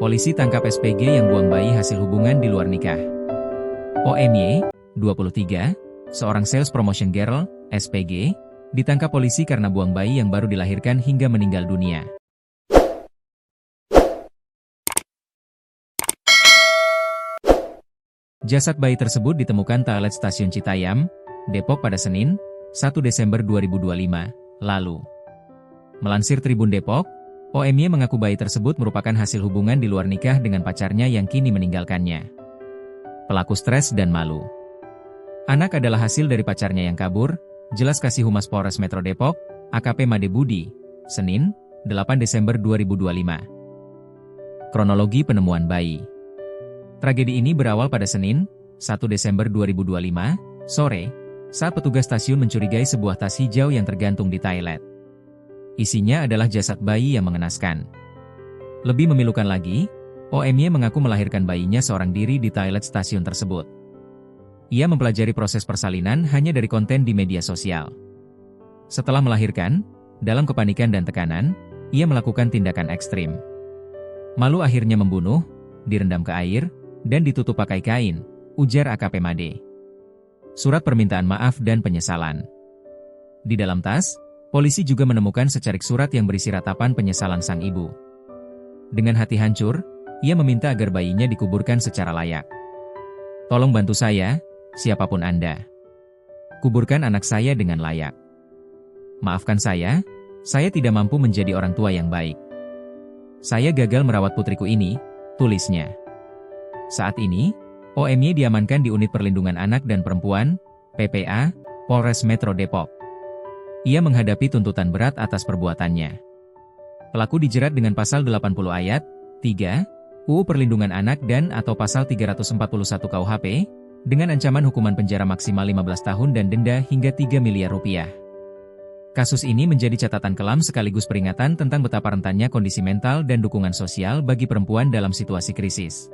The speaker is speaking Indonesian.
Polisi tangkap SPG yang buang bayi hasil hubungan di luar nikah. OMY, 23, seorang sales promotion girl, SPG, ditangkap polisi karena buang bayi yang baru dilahirkan hingga meninggal dunia. Jasad bayi tersebut ditemukan toilet stasiun Citayam, Depok pada Senin, 1 Desember 2025, lalu. Melansir Tribun Depok, OMY mengaku bayi tersebut merupakan hasil hubungan di luar nikah dengan pacarnya yang kini meninggalkannya. Pelaku stres dan malu. Anak adalah hasil dari pacarnya yang kabur, jelas Kasih Humas Polres Metro Depok, AKP Made Budi, Senin, 8 Desember 2025. Kronologi penemuan bayi. Tragedi ini berawal pada Senin, 1 Desember 2025, sore, saat petugas stasiun mencurigai sebuah tas hijau yang tergantung di toilet. Isinya adalah jasad bayi yang mengenaskan. Lebih memilukan lagi, OMY mengaku melahirkan bayinya seorang diri di toilet stasiun tersebut. Ia mempelajari proses persalinan hanya dari konten di media sosial. Setelah melahirkan, dalam kepanikan dan tekanan, ia melakukan tindakan ekstrim. Malu akhirnya membunuh, direndam ke air, dan ditutup pakai kain, ujar AKP Made. Surat permintaan maaf dan penyesalan. Di dalam tas, polisi juga menemukan secarik surat yang berisi ratapan penyesalan sang ibu. Dengan hati hancur, ia meminta agar bayinya dikuburkan secara layak. Tolong bantu saya, siapapun Anda. Kuburkan anak saya dengan layak. Maafkan saya tidak mampu menjadi orang tua yang baik. Saya gagal merawat putriku ini, tulisnya. Saat ini, OMY diamankan di Unit Perlindungan Anak dan Perempuan, PPA, Polres Metro Depok. Ia menghadapi tuntutan berat atas perbuatannya. Pelaku dijerat dengan pasal 80 ayat 3 UU Perlindungan Anak dan atau pasal 341 KUHP dengan ancaman hukuman penjara maksimal 15 tahun dan denda hingga 3 miliar rupiah. Kasus ini menjadi catatan kelam sekaligus peringatan tentang betapa rentannya kondisi mental dan dukungan sosial bagi perempuan dalam situasi krisis.